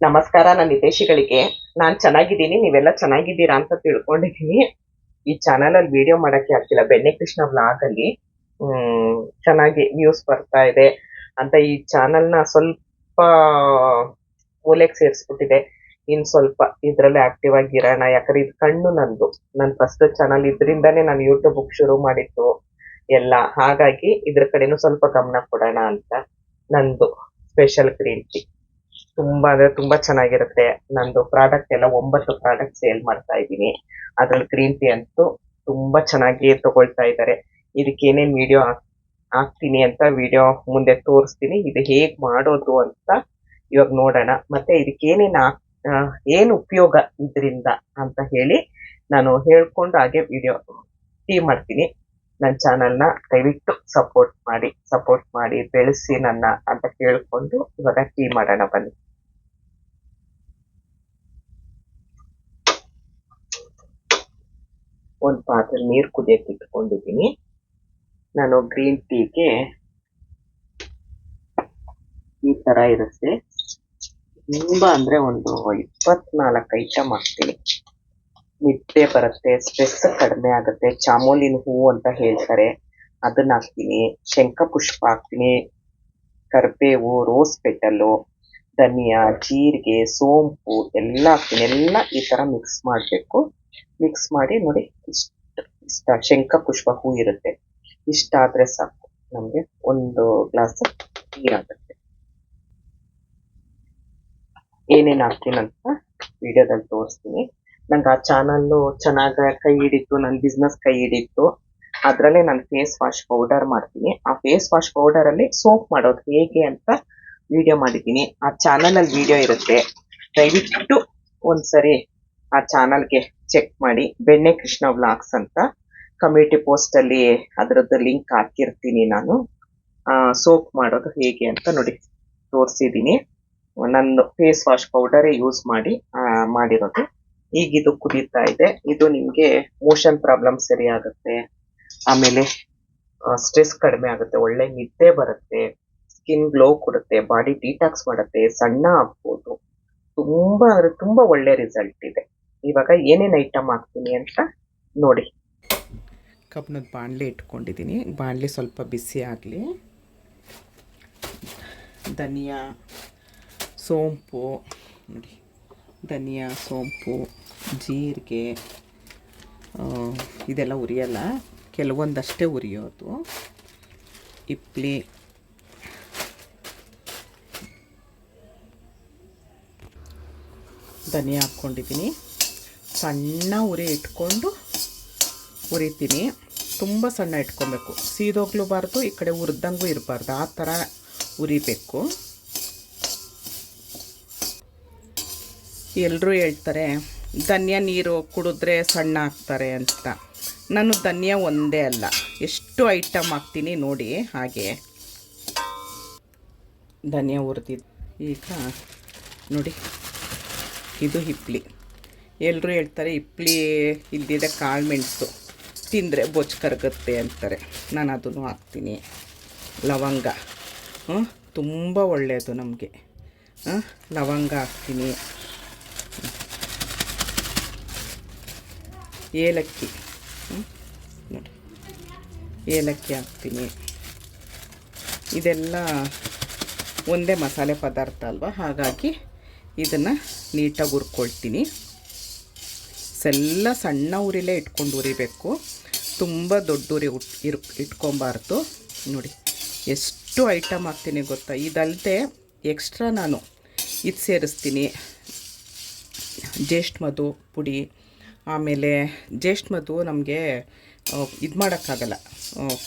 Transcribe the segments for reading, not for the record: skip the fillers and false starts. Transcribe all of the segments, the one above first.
ನಮಸ್ಕಾರ ನನ್ನ ಹಿತೈಷಿಗಳಿಗೆ. ನಾನ್ ಚೆನ್ನಾಗಿದ್ದೀನಿ, ನೀವೆಲ್ಲ ಚೆನ್ನಾಗಿದ್ದೀರಾ ಅಂತ ತಿಳ್ಕೊಂಡಿದ್ದೀನಿ. ಈ ಚಾನಲ್ ಅಲ್ಲಿ ವಿಡಿಯೋ ಮಾಡಕ್ಕೆ ಆಗ್ತಿಲ್ಲ. ಬೆಣ್ಣೆ ಕೃಷ್ಣ ವ್ಲಾಗ್ ಅಲ್ಲಿ ಚೆನ್ನಾಗಿ ವ್ಯೂಸ್ ಬರ್ತಾ ಇದೆ ಅಂತ ಈ ಚಾನಲ್ ನ ಸ್ವಲ್ಪ ಮೂಲೆಗೆ ಸೇರಿಸ್ಬಿಟ್ಟಿದೆ. ಇನ್ ಸ್ವಲ್ಪ ಇದ್ರಲ್ಲಿ ಆಕ್ಟಿವ್ ಆಗಿರೋಣ, ಯಾಕಂದ್ರೆ ಇದು ಕಣ್ಣು ನಂದು. ನನ್ ಫಸ್ಟ್ ಚಾನಲ್ ಇದ್ರಿಂದಾನೇ ನಾನು ಯೂಟ್ಯೂಬ್ ಶುರು ಮಾಡಿದ್ದು ಎಲ್ಲ. ಹಾಗಾಗಿ ಇದ್ರ ಕಡೆನೂ ಸ್ವಲ್ಪ ಗಮನ ಕೊಡೋಣ ಅಂತ. ನಂದು ಸ್ಪೆಷಲ್ ಗ್ರೀನ್ ಟೀ ತುಂಬಾ ಅಂದ್ರೆ ತುಂಬಾ ಚೆನ್ನಾಗಿರುತ್ತೆ. ನಂದು ಪ್ರಾಡಕ್ಟ್ ಎಲ್ಲ 9 ಪ್ರಾಡಕ್ಟ್ ಸೇಲ್ ಮಾಡ್ತಾ ಇದ್ದೀನಿ. ಅದ್ರಲ್ಲಿ ಗ್ರೀನ್ ಟೀ ಅಂತೂ ತುಂಬಾ ಚೆನ್ನಾಗಿ ತಗೊಳ್ತಾ ಇದ್ದಾರೆ. ಇದಕ್ಕೆ ಏನೇನ್ ವಿಡಿಯೋ ಹಾಕ್ತೀನಿ ಅಂತ ವಿಡಿಯೋ ಮುಂದೆ ತೋರಿಸ್ತೀನಿ. ಇದು ಹೇಗ್ ಮಾಡೋದು ಅಂತ ಇವಾಗ ನೋಡೋಣ. ಮತ್ತೆ ಇದಕ್ಕೆ ಏನ್ ಉಪಯೋಗ ಇದರಿಂದ ಅಂತ ಹೇಳಿ ನಾನು ಹೇಳ್ಕೊಂಡು ಹಾಗೆ ವಿಡಿಯೋ ಟೀ ಮಾಡ್ತೀನಿ. ನನ್ನ ಚಾನಲ್ನ ದಯವಿಟ್ಟು ಸಪೋರ್ಟ್ ಮಾಡಿ ಬೆಳೆಸಿ ನನ್ನ ಅಂತ ಕೇಳ್ಕೊಂಡು ಇವಾಗ ಟೀ ಮಾಡೋಣ ಬನ್ನಿ. ಒಂದು ಪಾತ್ರೆ ನೀರು ಕುದಿಯಕ್ಕೆ ಇಟ್ಕೊಂಡಿದ್ದೀನಿ. ನಾನು ಗ್ರೀನ್ ಟೀಗೆ ಈ ತರ ಇರುತ್ತೆ. ತುಂಬಾ ಅಂದ್ರೆ ಒಂದು 24 ಐಟಮ್ ಹಾಕ್ತೀನಿ. ನಿದ್ದೆ ಬರುತ್ತೆ, ಸ್ಟ್ರೆಸ್ ಕಡಿಮೆ ಆಗುತ್ತೆ, ಚಾಮೋಲಿನ ಹೂವು ಅಂತ ಹೇಳ್ತಾರೆ ಅದನ್ನ ಹಾಕ್ತೀನಿ, ಶಂಖ ಪುಷ್ಪ ಹಾಕ್ತೀನಿ, ಕರ್ಬೇವು, ರೋಸ್ ಪೆಟಲ್ಲು, ಧನಿಯಾ, ಜೀರಿಗೆ, ಸೋಂಪು ಎಲ್ಲ ಹಾಕ್ತೀನಿ. ಎಲ್ಲ ಈ ತರ ಮಿಕ್ಸ್ ಮಾಡಬೇಕು. ಮಿಕ್ಸ್ ಮಾಡಿ ನೋಡಿ, ಇಷ್ಟ ಶಂಖ ಪುಷ್ಪ ಹೂ ಇರುತ್ತೆ. ಇಷ್ಟಾದ್ರೆ ಸಾಕು ನಮ್ಗೆ ಒಂದು ಗ್ಲಾಸ್ ನೀರಾಗುತ್ತೆ. ಏನೇನ್ ಹಾಕ್ತೀನಿ ಅಂತ ವಿಡಿಯೋದಲ್ಲಿ ತೋರಿಸ್ತೀನಿ. ನಂಗೆ ಆ ಚಾನಲ್ಲು ಚೆನ್ನಾಗ ಕೈ ಹಿಡಿತು, ನನ್ನ ಬಿಸ್ನೆಸ್ ಕೈ ಹಿಡಿತು. ಅದ್ರಲ್ಲೇ ನಾನು ಫೇಸ್ ವಾಶ್ ಪೌಡರ್ ಮಾಡ್ತೀನಿ. ಆ ಫೇಸ್ ವಾಶ್ ಪೌಡರ್ ಅಲ್ಲಿ ಸೋಪ್ ಮಾಡೋದು ಹೇಗೆ ಅಂತ ವಿಡಿಯೋ ಮಾಡಿದ್ದೀನಿ. ಆ ಚಾನಲ್ ಅಲ್ಲಿ ವಿಡಿಯೋ ಇರುತ್ತೆ, ದಯವಿಟ್ಟು ಒಂದ್ಸರಿ ಆ ಚಾನಲ್ಗೆ ಚೆಕ್ ಮಾಡಿ. ಬೆಣ್ಣೆ ಕೃಷ್ಣ ವ್ಲಾಗ್ಸ್ ಅಂತ ಕಮ್ಯುನಿಟಿ ಪೋಸ್ಟ್ ಅಲ್ಲಿ ಅದರದ್ದು ಲಿಂಕ್ ಹಾಕಿರ್ತೀನಿ ನಾನು. ಸೋಪ್ ಮಾಡೋದು ಹೇಗೆ ಅಂತ ನೋಡಿ ತೋರಿಸಿದ್ದೀನಿ. ನನ್ನ ಫೇಸ್ ವಾಶ್ ಪೌಡರೇ ಯೂಸ್ ಮಾಡಿ ಮಾಡಿರೋದು. ಈಗ ಇದು ಕುದೀತಾ ಇದೆ. ಇದು ನಿಮ್ಗೆ ಮೋಷನ್ ಪ್ರಾಬ್ಲಮ್ ಸರಿ ಆಗುತ್ತೆ, ಆಮೇಲೆ ಸ್ಟ್ರೆಸ್ ಕಡಿಮೆ ಆಗುತ್ತೆ, ಒಳ್ಳೆ ನಿದ್ದೆ ಬರುತ್ತೆ, ಸ್ಕಿನ್ ಗ್ಲೋ ಕೊಡುತ್ತೆ, ಬಾಡಿ ಡಿಟಾಕ್ಸ್ ಮಾಡುತ್ತೆ, ಸಣ್ಣ ಆಗ್ಬೋದು. ತುಂಬಾ ಅಂದ್ರೆ ತುಂಬಾ ಒಳ್ಳೆ ರಿಸಲ್ಟ್ ಇದೆ. ಇವಾಗ ಏನೇನ್ ಐಟಮ್ ಹಾಕ್ತೀನಿ ಅಂತ ನೋಡಿ. ಕಬ್ಬಿಣದ ಬಾಣಲೆ ಇಟ್ಕೊಂಡಿದ್ದೀನಿ. ಬಾಣಲೆ ಸ್ವಲ್ಪ ಬಿಸಿ ಆಗಲಿ. ಧನಿಯಾ, ಸೋಂಪು ನೋಡಿ, ಧನಿಯಾ, ಸೋಂಪು, ಜೀರಿಗೆ, ಇದೆಲ್ಲ ಉರಿಯಲ್ಲ, ಕೆಲವೊಂದಷ್ಟೇ ಉರಿಯೋದು. ಇಪ್ಲಿ, ಧನಿಯಾ ಹಾಕ್ಕೊಂಡಿದ್ದೀನಿ. ಸಣ್ಣ ಉರಿ ಇಟ್ಕೊಂಡು ಉರಿತೀನಿ. ತುಂಬ ಸಣ್ಣ ಇಟ್ಕೊಬೇಕು, ಸೀದೋಗ್ಲೂಬಾರ್ದು, ಈ ಕಡೆ ಹುರಿದಂಗೂ ಇರಬಾರ್ದು, ಆ ಥರ ಉರಿಬೇಕು. ಎಲ್ಲರೂ ಹೇಳ್ತಾರೆ ಧನಿಯಾ ನೀರು ಕುಡಿದ್ರೆ ಸಣ್ಣ ಆಗ್ತಾರೆ ಅಂತ. ನಾನು ಧನಿಯಾ ಒಂದೇ ಅಲ್ಲ, ಎಷ್ಟು ಐಟಮ್ ಹಾಕ್ತೀನಿ ನೋಡಿ. ಹಾಗೆ ಧನಿಯಾ ಹುರಿದಿದ್ದು. ಈಗ ನೋಡಿ, ಇದು ಹಿಪ್ಲಿ. ಎಲ್ಲರೂ ಹೇಳ್ತಾರೆ ಹಿಪ್ಲಿ ಇಲ್ದಿದೆ ಕಾಳು ಮೆಣಸು ತಿಂದರೆ ಬೊಚ್ಚ ಕರಗುತ್ತೆ ಅಂತಾರೆ. ನಾನು ಅದನ್ನು ಹಾಕ್ತೀನಿ. ಲವಂಗ ತುಂಬ ಒಳ್ಳೆಯದು ನಮಗೆ. ಲವಂಗ ಹಾಕ್ತೀನಿ. ಏಲಕ್ಕಿ ನೋಡಿ, ಏಲಕ್ಕಿ ಹಾಕ್ತೀನಿ. ಇದೆಲ್ಲ ಒಂದೇ ಮಸಾಲೆ ಪದಾರ್ಥ ಅಲ್ವಾ, ಹಾಗಾಗಿ ಇದನ್ನು ನೀಟಾಗಿ ಹುರ್ಕೊಳ್ತೀನಿ. ಎಲ್ಲ ಸಣ್ಣ ಉರಿಲೇ ಇಟ್ಕೊಂಡು ಉರಿಬೇಕು, ತುಂಬ ದೊಡ್ಡ ಉರಿ ಇಟ್ಕೊಬಾರ್ದು. ನೋಡಿ ಎಷ್ಟು ಐಟಮ್ ಹಾಕ್ತೀನಿ ಗೊತ್ತಾ. ಇದಲ್ಲದೆ ಎಕ್ಸ್ಟ್ರಾ ನಾನು ಇದು ಸೇರಿಸ್ತೀನಿ, ಜ್ಯೇಷ್ಠ ಮಧು ಪುಡಿ. ಆಮೇಲೆ ಜ್ಯೇಷ್ಠ ಮಧು ನಮಗೆ ಇದು ಮಾಡೋಕ್ಕಾಗಲ್ಲ,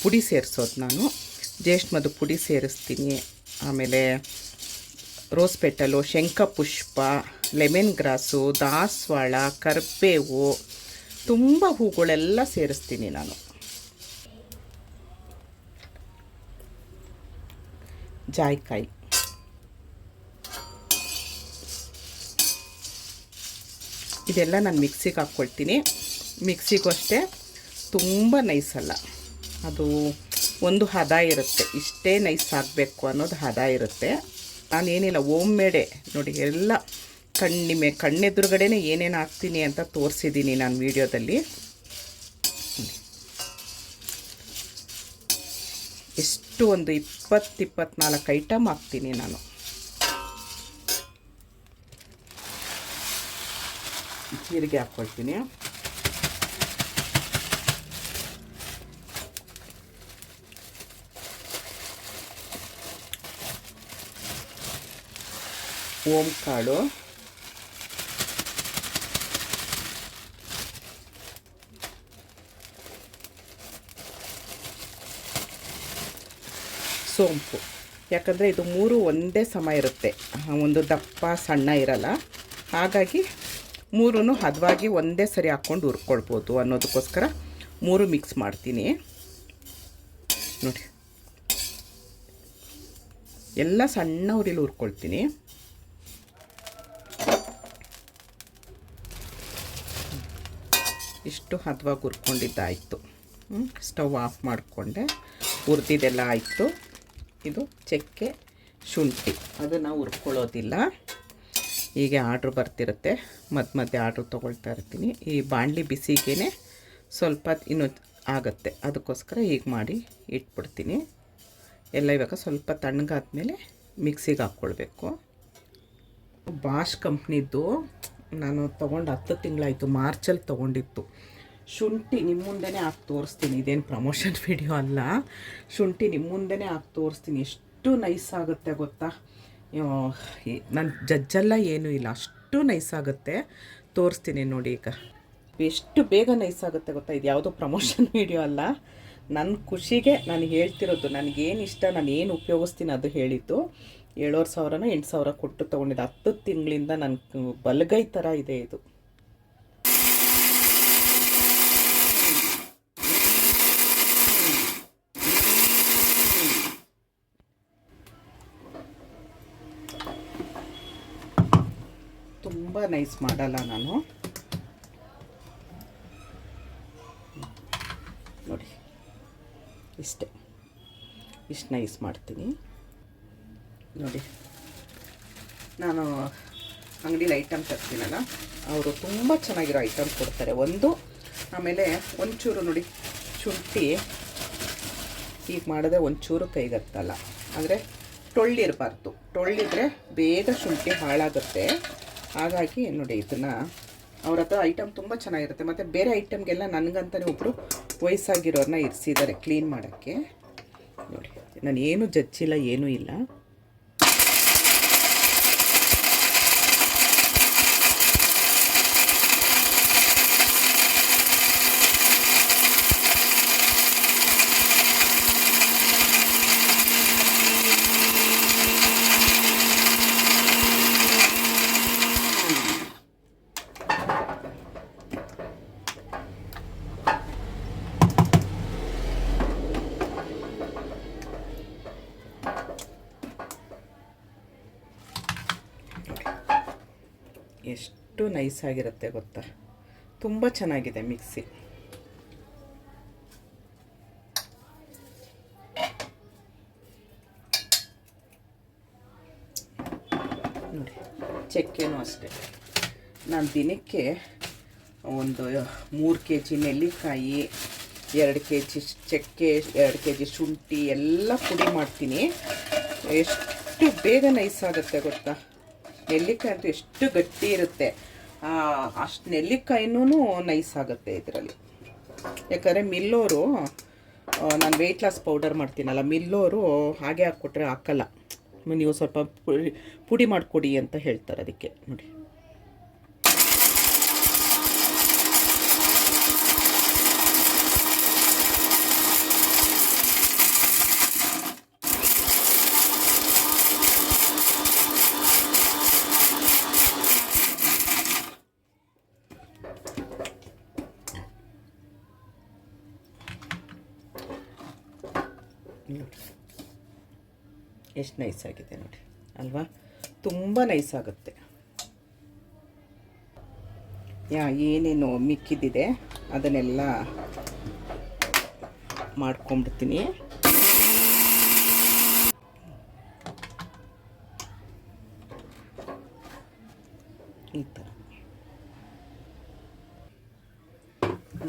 ಪುಡಿ ಸೇರಿಸೋದು ನಾನು. ಜ್ಯೇಷ್ಠ ಮಧು ಪುಡಿ ಸೇರಿಸ್ತೀನಿ. ಆಮೇಲೆ ರೋಸ್ ಪೆಟಲು, ಶಂಖ ಪುಷ್ಪ, ಲೆಮನ್ ಗ್ರಾಸು, ದಾಸವಾಳ, ಕರ್ಬೇವು, ತುಂಬ ಹೂಗಳೆಲ್ಲ ಸೇರಿಸ್ತೀನಿ ನಾನು. ಜಾಯಿಕಾಯಿ, ಇದೆಲ್ಲ ನಾನು ಮಿಕ್ಸಿಗೆ ಹಾಕ್ಕೊಳ್ತೀನಿ. ಮಿಕ್ಸಿಗೂ ಅಷ್ಟೇ ತುಂಬ ನೈಸಲ್ಲ, ಅದು ಒಂದು ಹದ ಇರುತ್ತೆ. ಇಷ್ಟೇ ನೈಸ್ ಆಗಬೇಕು ಅನ್ನೋದು ಹದ ಇರುತ್ತೆ. ನಾನೇನಿಲ್ಲ ಓಮ್ ಮೇಡೆ ನೋಡಿ, ಎಲ್ಲ ಕಣ್ಣೆದುರುಗಡೆನೆ ಏನೇನು ಹಾಕ್ತೀನಿ ಅಂತ ತೋರಿಸಿದ್ದೀನಿ ನಾನು ವಿಡಿಯೋದಲ್ಲಿ. ಎಷ್ಟು ಒಂದು 20-24 ಐಟಮ್ ಹಾಕ್ತೀನಿ ನಾನು. ಜೀರಿಗೆ ಹಾಕ್ಕೊಳ್ತೀನಿ. ಓಮ್ ಕಾಳು, ಸೋಂಪು. ಯಾಕಂದರೆ ಇದು 3 ಒಂದೇ ಸಮ ಇರುತ್ತೆ, ಒಂದು ದಪ್ಪ ಸಣ್ಣ ಇರಲ್ಲ. ಹಾಗಾಗಿ 3 ಹದವಾಗಿ ಒಂದೇ ಸರಿ ಹಾಕ್ಕೊಂಡು ಹುರ್ಕೊಳ್ಬೋದು ಅನ್ನೋದಕ್ಕೋಸ್ಕರ 3 ಮಿಕ್ಸ್ ಮಾಡ್ತೀನಿ ನೋಡಿ. ಎಲ್ಲ ಸಣ್ಣ ಉರಿಲಿ ಹುರ್ಕೊಳ್ತೀನಿ. ಇಷ್ಟು ಹದವಾಗಿ ಹುರ್ಕೊಂಡಿದ್ದಾಯಿತು. ಸ್ಟವ್ ಆಫ್ ಮಾಡಿಕೊಂಡೆ. ಹುರಿದಿದ್ದೆಲ್ಲ ಆಯಿತು. ಇದು ಚಕ್ಕೆ, ಶುಂಠಿ ಅದನ್ನು ಹುರ್ಕೊಳ್ಳೋದಿಲ್ಲ. ಹೀಗೆ ಆರ್ಡ್ರ್ ಬರ್ತಿರುತ್ತೆ, ಮಧ್ಯೆ ಆರ್ಡ್ರ್ ತೊಗೊಳ್ತಾ ಇರ್ತೀನಿ. ಈ ಬಾಣಲಿ ಬಿಸಿಗೇ ಸ್ವಲ್ಪ ಇನ್ನೂ ಆಗುತ್ತೆ, ಅದಕ್ಕೋಸ್ಕರ ಹೀಗೆ ಮಾಡಿ ಇಟ್ಬಿಡ್ತೀನಿ. ಎಲ್ಲ ಇವಾಗ ಸ್ವಲ್ಪ ತಣ್ಣಗಾದ್ಮೇಲೆ ಮಿಕ್ಸಿಗೆ ಹಾಕ್ಕೊಳ್ಬೇಕು. ಬಾಷ್ ಕಂಪ್ನಿದ್ದು ನಾನು ತೊಗೊಂಡು 10 ತಿಂಗಳಾಯಿತು, ಮಾರ್ಚಲ್ಲಿ ತೊಗೊಂಡಿತ್ತು. ಶುಂಠಿ ನಿಮ್ಮ ಮುಂದೆನೇ ಹಾಕಿ ತೋರಿಸ್ತೀನಿ, ಇದೇನು ಪ್ರಮೋಷನ್ ವಿಡಿಯೋ ಅಲ್ಲ. ಶುಂಠಿ ನಿಮ್ಮ ಮುಂದೆನೇ ಹಾಕಿ ತೋರಿಸ್ತೀನಿ. ಎಷ್ಟು ನೈಸ್ ಆಗುತ್ತೆ ಗೊತ್ತಾ, ನನ್ನ ಜಜ್ಜೆಲ್ಲ ಏನೂ ಇಲ್ಲ, ಅಷ್ಟು ನೈಸ್ ಆಗುತ್ತೆ. ತೋರಿಸ್ತೀನಿ ನೋಡಿ ಈಗ. ಎಷ್ಟು ಬೇಗ ನೈಸ್ ಆಗುತ್ತೆ ಗೊತ್ತಾ. ಇದು ಯಾವುದೋ ಪ್ರಮೋಷನ್ ವಿಡಿಯೋ ಅಲ್ಲ, ನನ್ನ ಖುಷಿಗೆ ನಾನು ಹೇಳ್ತಿರೋದು. ನನಗೇನು ಇಷ್ಟ, ನಾನು ಏನು ಉಪಯೋಗಿಸ್ತೀನಿ ಅದು ಹೇಳಿದ್ದು. 7,000 8,000 ಕೊಟ್ಟು ತೊಗೊಂಡಿದ್ದೆ. 10 ತಿಂಗಳಿಂದ ನನ್ನ ಬಲಗೈ ಥರ ಇದೆ ಇದು. ತುಂಬ ನೈಸ್ ಮಾಡಲ್ಲ ನಾನು ನೋಡಿ, ಇಷ್ಟು ನೈಸ್ ಮಾಡ್ತೀನಿ ನೋಡಿ. ನಾನು ಅಂಗಡಿಲಿ ಐಟಮ್ ತರ್ತೀನಲ್ಲ, ಅವರು ತುಂಬ ಚೆನ್ನಾಗಿರೋ ಐಟಮ್ ಕೊಡ್ತಾರೆ. ಆಮೇಲೆ ಒಂಚೂರು ನೋಡಿ, ಶುಂಠಿ ಹೀಗೆ ಮಾಡಿದ್ರೆ ಒಂಚೂರು ಕೈಗತ್ತಲ್ಲ. ಅಂದರೆ ಟೊಳ್ಳಿರಬಾರ್ದು, ಟೊಳ್ಳಿದ್ರೆ ಬೇಗ ಶುಂಠಿ ಹಾಳಾಗುತ್ತೆ. ಹಾಗಾಗಿ ನೋಡಿ, ಇದನ್ನು ಅವ್ರ ಹತ್ರ ಐಟಮ್ ತುಂಬ ಚೆನ್ನಾಗಿರುತ್ತೆ. ಮತ್ತು ಬೇರೆ ಐಟಮ್ಗೆಲ್ಲ ನನಗಂತಲೇ ಒಬ್ಬರು ವಯಸ್ಸಾಗಿರೋರನ್ನ ಇರಿಸಿದ್ದಾರೆ ಕ್ಲೀನ್ ಮಾಡೋಕ್ಕೆ ನೋಡಿ. ನಾನು ಏನು ಜಜ್ಜಿಲ್ಲ, ಏನೂ ಇಲ್ಲ. ಎಷ್ಟು ನೈಸ್ ಆಗಿರುತ್ತೆ ಗೊತ್ತಾ, ತುಂಬ ಚೆನ್ನಾಗಿದೆ ಮಿಕ್ಸಿ. ನೋಡಿ, ಚಕ್ಕೆನೂ ಅಷ್ಟೇ. ನಾನು ದಿನಕ್ಕೆ ಒಂದು 3 kg ನೆಲ್ಲಿಕಾಯಿ, 2 kg ಚಕ್ಕೆ, 2 kg ಶುಂಠಿ ಎಲ್ಲ ಪುಡಿ ಮಾಡ್ತೀನಿ. ಎಷ್ಟು ಬೇಗ ನೈಸ್ ಆಗುತ್ತೆ ಗೊತ್ತಾ. ನೆಲ್ಲಿಕಾಯಿ ಅಂತೂ ಎಷ್ಟು ಗಟ್ಟಿ ಇರುತ್ತೆ, ಅಷ್ಟು ನೆಲ್ಲಿಕಾಯಿನೂ ನೈಸ್ ಆಗುತ್ತೆ ಇದರಲ್ಲಿ. ಯಾಕಂದರೆ ಮಿಲ್ಲೋರು, ನಾನು ವೆಯ್ಟ್ ಲಾಸ್ ಪೌಡರ್ ಮಾಡ್ತೀನಲ್ಲ, ಮಿಲ್ಲೋರು ಹಾಗೆ ಹಾಕ್ಕೊಟ್ರೆ ಹಾಕಲ್ಲ, ನೀವು ಸ್ವಲ್ಪ ಪುಡಿ ಮಾಡಿಕೊಡಿ ಅಂತ ಹೇಳ್ತಾರೆ. ಅದಕ್ಕೆ ನೋಡಿ, ಎಷ್ಟು ನೈಸ್ ಆಗಿದೆ ನೋಡಿ ಅಲ್ವಾ. ತುಂಬ ನೈಸ್ ಆಗುತ್ತೆ. ಏನೇನು ಮಿಕ್ಕಿದ್ದಿದೆ ಅದನ್ನೆಲ್ಲ ಮಾಡ್ಕೊಂಡ್ಬಿಡ್ತೀನಿ. ಈ ಥರ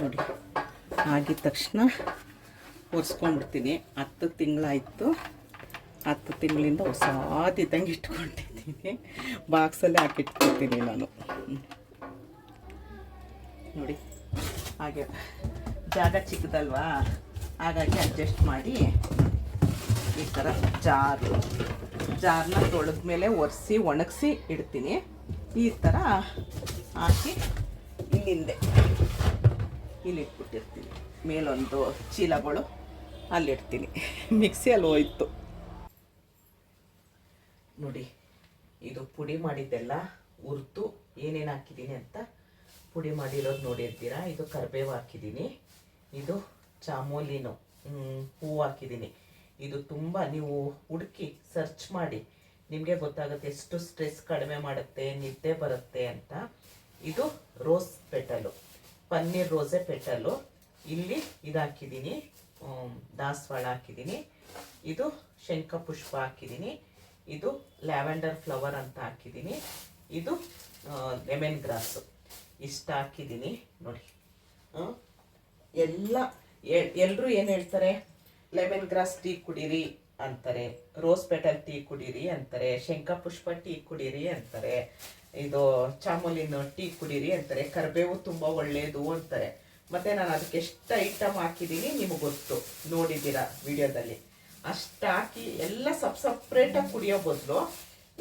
ನೋಡಿ. ಆಗಿದ ತಕ್ಷಣ ಒರೆಸ್ಕೊಂಡ್ಬಿಡ್ತೀನಿ. 10 ತಿಂಗಳಾಯಿತು. 10 ತಿಂಗಳಿಂದ ಹೊಸದಿದ್ದಂಗೆ ಇಟ್ಕೊಂಡಿದ್ದೀನಿ. ಬಾಕ್ಸಲ್ಲೇ ಹಾಕಿಟ್ಕೊಳ್ತೀನಿ ನಾನು. ನೋಡಿ, ಹಾಗೆ ಜಾಗ ಚಿಕ್ಕದಲ್ವಾ, ಹಾಗಾಗಿ ಅಡ್ಜಸ್ಟ್ ಮಾಡಿ ಈ ಥರ ಜಾರನ್ನ ತೊಳೆದ ಮೇಲೆ ಒರೆಸಿ ಒಣಗಿಸಿ ಇಡ್ತೀನಿ. ಈ ಥರ ಹಾಕಿ ಇಲ್ಲಿ ಇಟ್ಬಿಟ್ಟಿರ್ತೀನಿ. ಮೇಲೊಂದು ಚೀಲಗಳು ಅಲ್ಲಿಡ್ತೀನಿ. ಮಿಕ್ಸಿಯಲ್ಲಿ ಹೋಯ್ತು ನೋಡಿ. ಇದು ಪುಡಿ ಮಾಡಿದ್ದೆಲ್ಲ ಹುರಿದು ಏನೇನು ಹಾಕಿದ್ದೀನಿ ಅಂತ ಪುಡಿ ಮಾಡಿರೋದು ನೋಡಿರ್ತೀರಾ. ಇದು ಕರಿಬೇವು ಹಾಕಿದ್ದೀನಿ, ಇದು ಚಾಮೋಲಿನೋ ಹೂವು ಹಾಕಿದ್ದೀನಿ. ಇದು ತುಂಬ ನೀವು ಹುಡುಕಿ ಸರ್ಚ್ ಮಾಡಿ ನಿಮಗೆ ಗೊತ್ತಾಗುತ್ತೆ ಎಷ್ಟು ಸ್ಟ್ರೆಸ್ ಕಡಿಮೆ ಮಾಡುತ್ತೆ, ನಿದ್ದೆ ಬರುತ್ತೆ ಅಂತ. ಇದು ರೋಸ್ ಪೆಟಲು, ಪನ್ನೀರ್ ರೋಸೆ ಪೆಟಲು. ಇಲ್ಲಿ ಇದು ಹಾಕಿದ್ದೀನಿ, ದಾಸವಾಳ ಹಾಕಿದ್ದೀನಿ. ಇದು ಶಂಖ ಪುಷ್ಪ ಹಾಕಿದ್ದೀನಿ. ಇದು ಲ್ಯಾವೆಂಡರ್ ಫ್ಲವರ್ ಅಂತ ಹಾಕಿದ್ದೀನಿ. ಇದು ಲೆಮನ್ ಗ್ರಾಸು. ಇಷ್ಟು ಹಾಕಿದ್ದೀನಿ ನೋಡಿ. ಎಲ್ಲರೂ ಏನು ಹೇಳ್ತಾರೆ, ಲೆಮನ್ ಗ್ರಾಸ್ ಟೀ ಕುಡೀರಿ ಅಂತಾರೆ, ರೋಸ್ ಪೆಟಲ್ ಟೀ ಕುಡೀರಿ ಅಂತಾರೆ, ಶಂಖ ಪುಷ್ಪ ಟೀ ಕುಡೀರಿ ಅಂತಾರೆ, ಇದು ಚಾಮೋಲಿನ ಟೀ ಕುಡೀರಿ ಅಂತಾರೆ, ಕರಿಬೇವು ತುಂಬ ಒಳ್ಳೆಯದು ಅಂತಾರೆ. ಮತ್ತು ನಾನು ಅದಕ್ಕೆ ಎಷ್ಟು ಐಟಮ್ ಹಾಕಿದ್ದೀನಿ ನಿಮಗೆ ಗೊತ್ತು, ನೋಡಿದ್ದೀರಾ ವಿಡಿಯೋದಲ್ಲಿ. ಅಷ್ಟು ಹಾಕಿ ಎಲ್ಲ ಸಪ್ರೇಟಾಗಿ ಕುಡಿಯೋ ಬದಲು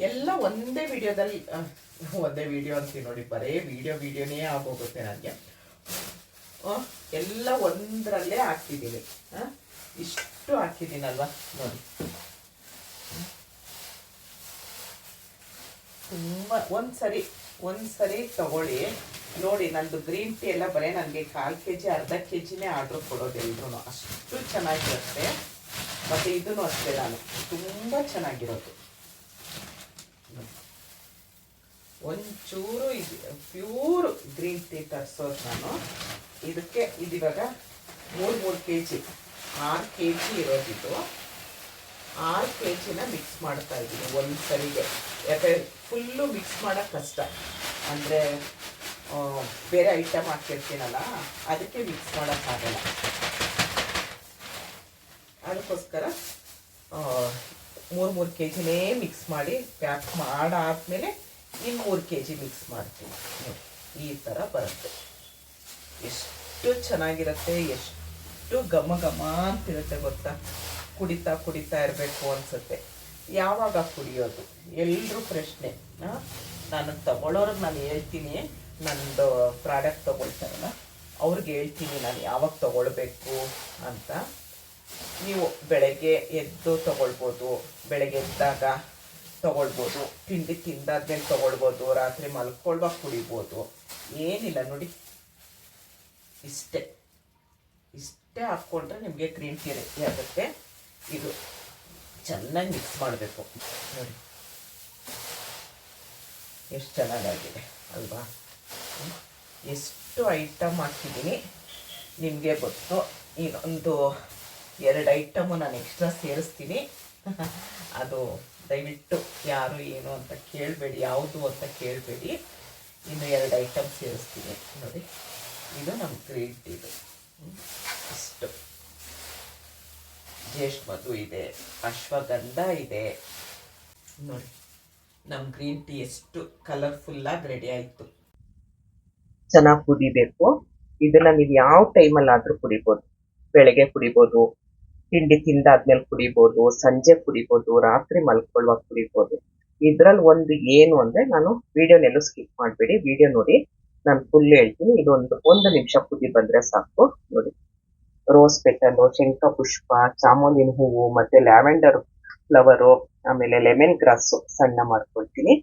ಎಲ್ಲ ಒಂದೇ ವಿಡಿಯೋದಲ್ಲಿ, ಒಂದೇ ವಿಡಿಯೋ ಅಂತೀವಿ ನೋಡಿ, ಬರೀ ವಿಡಿಯೋನೇ ಆಗೋಗುತ್ತೆ ನನಗೆ. ಎಲ್ಲ ಒಂದರಲ್ಲೇ ಹಾಕಿದ್ದೀನಿ. ಇಷ್ಟು ಹಾಕಿದ್ದೀನಲ್ವ ನೋಡಿ. ತುಂಬ ಒಂದ್ಸರಿ ತಗೊಳ್ಳಿ ನೋಡಿ. ನಂದು ಗ್ರೀನ್ ಟೀ ಎಲ್ಲ ಬರೀ ನನಗೆ 1/4 kg ಅರ್ಧ kgನೇ ಆರ್ಡ್ರ್ ಕೊಡೋದು ಎಲ್ರೂ. ಅಷ್ಟು ಚೆನ್ನಾಗಿರುತ್ತೆ. ಮತ್ತು ಇದನ್ನು ಅಷ್ಟೇ, ನಾನು ತುಂಬ ಚೆನ್ನಾಗಿರೋದು. ಒಂಚೂರು ಇದು ಪ್ಯೂರ್ ಗ್ರೀನ್ ಟೀ ತರಿಸೋದು ನಾನು. ಇದಕ್ಕೆ ಇದಿವಾಗ 3 kg 6 kg ಇರೋದಿದ್ದು. 6 kgನ ಮಿಕ್ಸ್ ಮಾಡ್ತಾ ಇದ್ದೀನಿ ಒಂದು ಸರಿಗೆ. ಯಾಕೆ ಫುಲ್ಲು ಮಿಕ್ಸ್ ಮಾಡೋಕ್ಕೆ ಕಷ್ಟ, ಅಂದರೆ ಬೇರೆ ಐಟಮ್ ಹಾಕಿರ್ತೀನಲ್ಲ, ಅದಕ್ಕೆ ಮಿಕ್ಸ್ ಮಾಡೋಕ್ಕಾಗಲ್ಲ. ಅದಕ್ಕೋಸ್ಕರ 3 kgನೇ ಮಿಕ್ಸ್ ಮಾಡಿ ಪ್ಯಾಕ್ ಮಾಡಾದ್ಮೇಲೆ ಇನ್ನು 3 kg ಮಿಕ್ಸ್ ಮಾಡ್ತೀನಿ ನೋಡಿ. ಈ ಥರ ಬರುತ್ತೆ. ಎಷ್ಟು ಚೆನ್ನಾಗಿರುತ್ತೆ, ಎಷ್ಟು ಘಮ ಅಂತಿರುತ್ತೆ ಗೊತ್ತಾ. ಕುಡಿತಾ ಇರಬೇಕು ಅನಿಸುತ್ತೆ. ಯಾವಾಗ ಕುಡಿಯೋದು ಎಲ್ಲರೂ ಪ್ರಶ್ನೆ. ನಾನು ತಗೊಳ್ಳೋರಿಗೆ ನಾನು ಹೇಳ್ತೀನಿ, ನಂದು ಪ್ರಾಡಕ್ಟ್ ತೊಗೊಳ್ತಾರಲ್ಲ ಅವ್ರಿಗೆ ಹೇಳ್ತೀನಿ ನಾನು ಯಾವಾಗ ತೊಗೊಳ್ಬೇಕು ಅಂತ. ನೀವು ಬೆಳಗ್ಗೆ ಎದ್ದು ತೊಗೊಳ್ಬೋದು, ಬೆಳಗ್ಗೆ ಎದ್ದಾಗ ತೊಗೊಳ್ಬೋದು, ತಿಂಡಿ ತಿಂದಾದ್ಮೇಲೆ ತೊಗೊಳ್ಬೋದು, ರಾತ್ರಿ ಮಲ್ಕೊಳ್ಳುವಾಗ ಕುಡಿಬೋದು. ಏನಿಲ್ಲ ನೋಡಿ, ಇಷ್ಟೇ ಹಾಕ್ಕೊಂಡ್ರೆ ನಿಮಗೆ ಗ್ರೀನ್ ಟೀ ರೆಡಿ ಆಗುತ್ತೆ. ಇದು ಚೆನ್ನಾಗಿ ಮಿಕ್ಸ್ ಮಾಡಬೇಕು ನೋಡಿ. ಎಷ್ಟು ಚೆನ್ನಾಗಾಗಿದೆ ಅಲ್ವಾ. ಎಷ್ಟು ಐಟಮ್ ಹಾಕಿದ್ದೀನಿ ನಿಮಗೆ ಗೊತ್ತು. ಇನ್ನೊಂದು 2 ಐಟಮು ನಾನು ಎಕ್ಸ್ಟ್ರಾ ಸೇರಿಸ್ತೀನಿ. ಅದು ದಯವಿಟ್ಟು ಯಾರು ಏನು ಅಂತ ಕೇಳಬೇಡಿ, ಯಾವುದು ಅಂತ ಕೇಳಬೇಡಿ. ಇನ್ನು 2 ಐಟಮ್ ಸೇರಿಸ್ತೀನಿ ನೋಡಿ. ಇದು ನಮ್ಮ ಗ್ರೀನ್ ಟೀದು ಇಷ್ಟು. ಜ್ಯೇಷ್ಠ ಮಧು ಇದೆ, ಅಶ್ವಗಂಧ ಇದೆ ನೋಡಿ. ನಮ್ಮ ಗ್ರೀನ್ ಟೀ ಎಷ್ಟು ಕಲರ್ಫುಲ್ಲಾಗಿ ರೆಡಿ ಆಯಿತು. ಚೆನ್ನಾಗಿ ಕುಡಿಬೇಕು. ಇದನ್ನ ನೀವು ಯಾವ ಟೈಮಲ್ಲಾದರೂ ಕುಡಿಬೋದು. ಬೆಳಗ್ಗೆ ಕುಡಿಬೋದು, ತಿಂಡಿ ತಿಂದಾದ್ಮೇಲೆ ಕುಡಿಬೋದು, ಸಂಜೆ ಕುಡಿಬೋದು, ರಾತ್ರಿ ಮಲ್ಕೊಳ್ಳುವಾಗ ಕುಡಿಬೋದು. ಇದ್ರಲ್ಲಿ ಒಂದು ಏನು ಅಂದರೆ, ನಾನು ವಿಡಿಯೋನೆಲ್ಲೂ ಸ್ಕಿಪ್ ಮಾಡಬೇಡಿ, ವಿಡಿಯೋ ನೋಡಿ, ನಾನು ಫುಲ್ ಹೇಳ್ತೀನಿ. ಇದೊಂದು 1 ನಿಮಿಷ ಕುದಿ ಬಂದರೆ ಸಾಕು ನೋಡಿ. ರೋಸ್ ಪೆಟಲು, ಶಂಖ ಪುಷ್ಪ, ಚಾಮೋಲಿನ ಹೂವು, ಮತ್ತು ಲ್ಯಾವೆಂಡರ್ ಫ್ಲವರು, ಆಮೇಲೆ ಲೆಮನ್ ಗ್ರಾಸು ಸಣ್ಣ ಮಾಡ್ಕೊಳ್ತೀನಿ.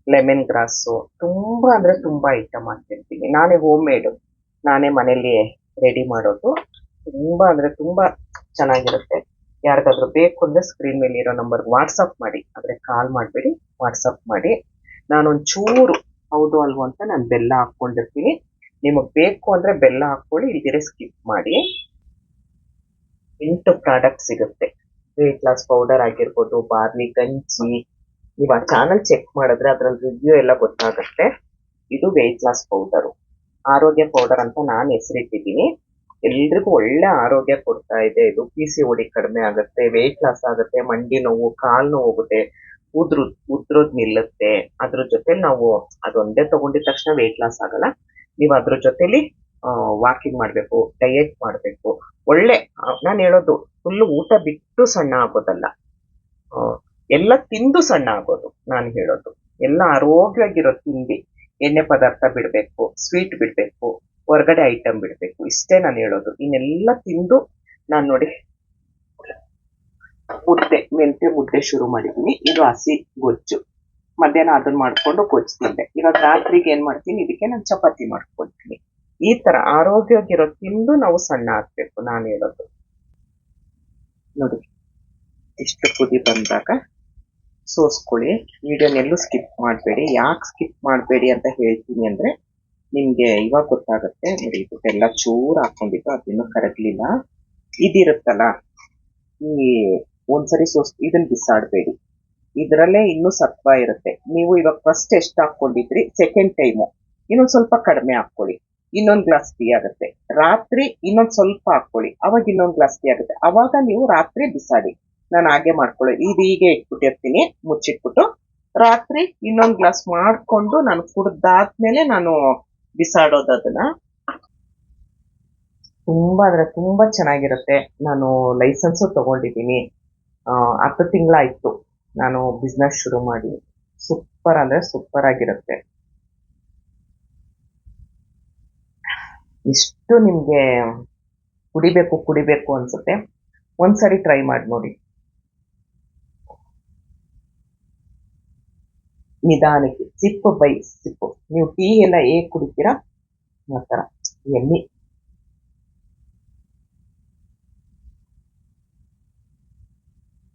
ಲೆಮನ್ ಗ್ರಾಸು ತುಂಬ ಅಂದರೆ ತುಂಬ ಐಟಮ್ ಹಾಕ್ತಿರ್ತೀನಿ. ನಾನೇ ಹೋಮ್ ಮೇಡು, ನಾನೇ ಮನೇಲಿ ರೆಡಿ ಮಾಡೋದು. ತುಂಬ ಅಂದರೆ ತುಂಬ ಚೆನ್ನಾಗಿರುತ್ತೆ. ಯಾರಿಗಾದ್ರೂ ಬೇಕು ಅಂದರೆ ಸ್ಕ್ರೀನ್ ಮೇಲೆ ಇರೋ ನಂಬರ್ಗೆ ವಾಟ್ಸಪ್ ಮಾಡಿ, ಆದರೆ ಕಾಲ್ ಮಾಡಬೇಡಿ, ವಾಟ್ಸಪ್ ಮಾಡಿ. ನಾನೊಂಚೂರು ಹೌದು ಅಲ್ವೋ ಅಂತ ನಾನು ಬೆಲ್ಲ ಹಾಕ್ಕೊಂಡಿರ್ತೀನಿ. ನಿಮಗೆ ಬೇಕು ಅಂದರೆ ಬೆಲ್ಲ ಹಾಕ್ಕೊಳ್ಳಿ, ಇಲ್ದಿರೆ ಸ್ಕಿಪ್ ಮಾಡಿ. 8 ಪ್ರಾಡಕ್ಟ್ ಸಿಗುತ್ತೆ. ವೆಯ್ಟ್ ಲಾಸ್ ಪೌಡರ್ ಆಗಿರ್ಬೋದು, ಬಾರ್ಲಿ ಗಂಜಿ. ನೀವು ಆ ಚಾನಲ್ ಚೆಕ್ ಮಾಡಿದ್ರೆ ಅದರಲ್ಲಿ ರಿವ್ಯೂ ಎಲ್ಲ ಗೊತ್ತಾಗುತ್ತೆ. ಇದು ವೆಯ್ಟ್ ಲಾಸ್ ಪೌಡರು, ಆರೋಗ್ಯ ಪೌಡರ್ ಅಂತ ನಾನು ಹೆಸರಿಟ್ಟಿದ್ದೀನಿ. ಎಲ್ರಿಗೂ ಒಳ್ಳೆ ಆರೋಗ್ಯ ಕೊಡ್ತಾ ಇದೆ ಇದು. PCOD ಕಡಿಮೆ ಆಗುತ್ತೆ, ವೆಯ್ಟ್ ಲಾಸ್ ಆಗುತ್ತೆ, ಮಂಡಿ ನೋವು, ಕಾಲು ನೋವು ಹೋಗುತ್ತೆ, ಉದ್ರೋದ್ ನಿಲ್ಲುತ್ತೆ. ಅದ್ರ ಜೊತೆ ನಾವು ಅದೊಂದೇ ತಗೊಂಡಿದ ತಕ್ಷಣ ವೆಯ್ಟ್ ಲಾಸ್ ಆಗಲ್ಲ. ನೀವು ಅದ್ರ ಜೊತೆಲಿ ವಾಕಿಂಗ್ ಮಾಡಬೇಕು, ಡಯಟ್ ಮಾಡಬೇಕು. ಒಳ್ಳೆ ನಾನು ಹೇಳೋದು ಫುಲ್ ಊಟ ಬಿಟ್ಟು ಸಣ್ಣ ಆಗೋದಲ್ಲ, ಎಲ್ಲ ತಿಂದು ಸಣ್ಣ ಆಗೋದು ನಾನು ಹೇಳೋದು. ಎಲ್ಲ ಆರೋಗ್ಯವಾಗಿರೋ ತಿಂಡಿ, ಎಣ್ಣೆ ಪದಾರ್ಥ ಬಿಡಬೇಕು, ಸ್ವೀಟ್ ಬಿಡಬೇಕು, ಹೊರಗಡೆ ಐಟಮ್ ಬಿಡಬೇಕು, ಇಷ್ಟೇ ನಾನು ಹೇಳೋದು. ಇನ್ನೆಲ್ಲ ತಿಂದು ನಾನು ನೋಡಿ ಮೆಂತೆ ಮುದ್ದೆ ಶುರು ಮಾಡಿದ್ದೀನಿ. ಇದು ಹಸಿ ಗೊಜ್ಜು, ಮಧ್ಯಾಹ್ನ ಅದನ್ನ ಮಾಡ್ಕೊಂಡು ಗೊಜ್ಜು ತಿಂದೆ. ಇವಾಗ ರಾತ್ರಿಗೆ ಏನ್ ಮಾಡ್ತೀನಿ, ಇದಕ್ಕೆ ನಾನು ಚಪಾತಿ ಮಾಡ್ಕೊಳ್ತೀನಿ. ಈ ತರ ಆರೋಗ್ಯವಾಗಿರೋ ತಿಂದು ನಾವು ಸಣ್ಣ ಆಗ್ಬೇಕು ನಾನು ಹೇಳೋದು. ನೋಡಿ ಇಷ್ಟು ಕುದಿ ಬಂದಾಗ ಸೋಸ್ಕೊಳ್ಳಿ. ವಿಡಿಯೋನೆಲ್ಲೂ ಸ್ಕಿಪ್ ಮಾಡಬೇಡಿ. ಯಾಕೆ ಸ್ಕಿಪ್ ಮಾಡಬೇಡಿ ಅಂತ ಹೇಳ್ತೀನಿ ಅಂದ್ರೆ ನಿಮ್ಗೆ ಇವಾಗ ಗೊತ್ತಾಗುತ್ತೆ. ನೋಡಿ ಇದಕ್ಕೆಲ್ಲ ಚೂರು ಹಾಕೊಂಡಿದ್ದು ಅದಿನ್ನೂ ಕರಗ್ಲಿಲ್ಲ. ಇದಿರುತ್ತಲ್ಲ, ಈ ಒಂದ್ಸರಿ ಇದನ್ನ ಬಿಸಾಡಬೇಡಿ. ಇದರಲ್ಲೇ ಇನ್ನೂ ಸತ್ವ ಇರುತ್ತೆ. ನೀವು ಇವಾಗ ಫಸ್ಟ್ ಎಷ್ಟು ಹಾಕೊಂಡಿದ್ರಿ, ಸೆಕೆಂಡ್ ಟೈಮು ಇನ್ನೊಂದ್ ಸ್ವಲ್ಪ ಕಡಿಮೆ ಹಾಕೊಳ್ಳಿ, ಇನ್ನೊಂದ್ ಗ್ಲಾಸ್ ಟೀ ಆಗುತ್ತೆ. ರಾತ್ರಿ ಇನ್ನೊಂದ್ ಸ್ವಲ್ಪ ಹಾಕೊಳ್ಳಿ, ಅವಾಗ ಇನ್ನೊಂದ್ ಗ್ಲಾಸ್ ಟೀ ಆಗುತ್ತೆ. ಅವಾಗ ನೀವು ರಾತ್ರಿ ಬಿಸಾಡಿ. ನಾನು ಹಾಗೆ ಮಾಡ್ಕೊಳ್ಳಿ, ಇದು ಹೀಗೆ ಇಟ್ಬಿಟ್ಟಿರ್ತೀನಿ ಮುಚ್ಚಿಟ್ಬಿಟ್ಟು. ರಾತ್ರಿ ಇನ್ನೊಂದ್ ಗ್ಲಾಸ್ ಮಾಡ್ಕೊಂಡು ನಾನು ಕುಡ್ದಾದ್ಮೇಲೆ ನಾನು ಬಿಸಾಡೋದು ಅದನ್ನ. ತುಂಬಾ ಅಂದ್ರೆ ತುಂಬಾ ಚೆನ್ನಾಗಿರುತ್ತೆ. ನಾನು ಲೈಸೆನ್ಸು ತಗೊಂಡಿದ್ದೀನಿ. 10 ತಿಂಗಳಾಯ್ತು ನಾನು ಬಿಸ್ನೆಸ್ ಶುರು ಮಾಡಿ. ಸೂಪರ್ ಅಂದ್ರೆ ಸೂಪರ್ ಆಗಿರುತ್ತೆ. ಇಷ್ಟು ನಿಮ್ಗೆ ಕುಡಿಬೇಕು ಅನ್ಸುತ್ತೆ. ಒಂದ್ಸರಿ ಟ್ರೈ ಮಾಡಿ ನೋಡಿ. ನಿಧಾನಕ್ಕೆ ಸಿಪ್ಪು ಬೈ ಸಿಪ್ಪು. ನೀವು ಟೀ ಎಲ್ಲ ಹೇಗೆ ಕುಡಿತೀರಾ ಆ ಥರ ಎಣ್ಣೆ.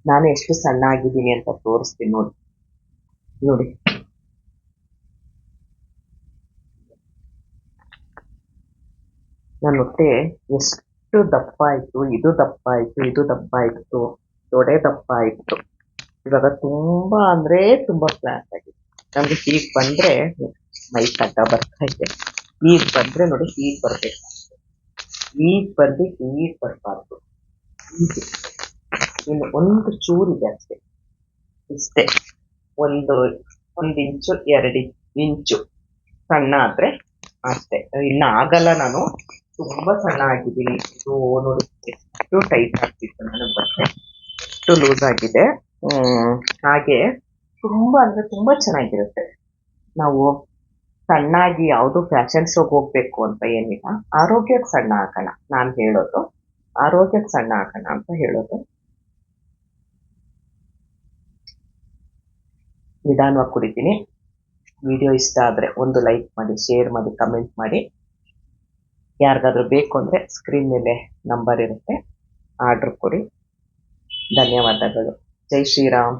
ನಾನು ಎಷ್ಟು ಸಣ್ಣ ಆಗಿದ್ದೀನಿ ಅಂತ ತೋರಿಸ್ತೀನಿ ನೋಡಿ. ನೋಡಿ ನನ್ನ ಹೊಟ್ಟೆ ಎಷ್ಟು ದಪ್ಪ ಆಯ್ತು, ಇದು ದಪ್ಪ ಆಯ್ತು, ಇದು ದಪ್ಪ ಆಯ್ತು, ತೊಡೆ ದಪ್ಪ ಆಯ್ತು. ಇವಾಗ ತುಂಬಾ ಅಂದ್ರೆ ತುಂಬಾ ಫ್ಲಾಟ್ ಆಗಿದೆ. ನಮ್ಗೆ ಹೀಗ್ ಬಂದ್ರೆ ಮೈ ಕಡ್ಡ ಬರ್ತಾ ಇದೆ. ಹೀಗ್ ಬಂದ್ರೆ ನೋಡಿ, ಹೀಗ್ ಬರ್ಬೇಕು, ಹೀಗ್ ಬಂದು ಹೀಗ್ ಬರ್ಬಾರ್ದು. ಹೀಗೆ ಇನ್ನು ಒಂದು ಚೂರಿದೆ ಅಷ್ಟೇ, ಇಷ್ಟೇ. ಒಂದು ಇಂಚು 2 ಇಂಚು ಸಣ್ಣ ಆದ್ರೆ ಅಷ್ಟೇ. ಇನ್ನ ಆಗಲ್ಲ. ನಾನು ತುಂಬಾ ಸಣ್ಣ ಆಗಿದ್ದೀನಿ. ಇದು ನೋಡಿ ಎಷ್ಟು ಟೈಟ್ ಆಗ್ತಿತ್ತು ನನಗೆ ಬಟ್ಟೆ, ಎಷ್ಟು ಲೂಸ್ ಆಗಿದೆ. ಹಾಗೆ ತುಂಬಾ ಅಂದ್ರೆ ತುಂಬಾ ಚೆನ್ನಾಗಿರುತ್ತೆ. ನಾವು ಸಣ್ಣಾಗಿ ಯಾವುದು ಫ್ಯಾಷನ್ ಶೋಗೆ ಹೋಗ್ಬೇಕು ಅಂತ ಏನಿಲ್ಲ, ಆರೋಗ್ಯಕ್ಕೆ ಸಣ್ಣ ಆಗೋಣ ನಾನು ಹೇಳೋದು. ಆರೋಗ್ಯಕ್ಕೆ ಸಣ್ಣ ಆಗೋಣ ಅಂತ ಹೇಳೋದು. ನಿಧಾನವಾಗಿ ಕುಡಿತೀನಿ. ವಿಡಿಯೋ ಇಷ್ಟ ಆದರೆ ಒಂದು ಲೈಕ್ ಮಾಡಿ, ಶೇರ್ ಮಾಡಿ, ಕಮೆಂಟ್ ಮಾಡಿ. ಯಾರಿಗಾದ್ರೂ ಬೇಕು ಅಂದರೆ ಸ್ಕ್ರೀನ್ ಮೇಲೆ ನಂಬರ್ ಇರುತ್ತೆ, ಆರ್ಡ್ರ್ ಕೊಡಿ. ಧನ್ಯವಾದಗಳು. ಜೈ ಶ್ರೀರಾಮ್.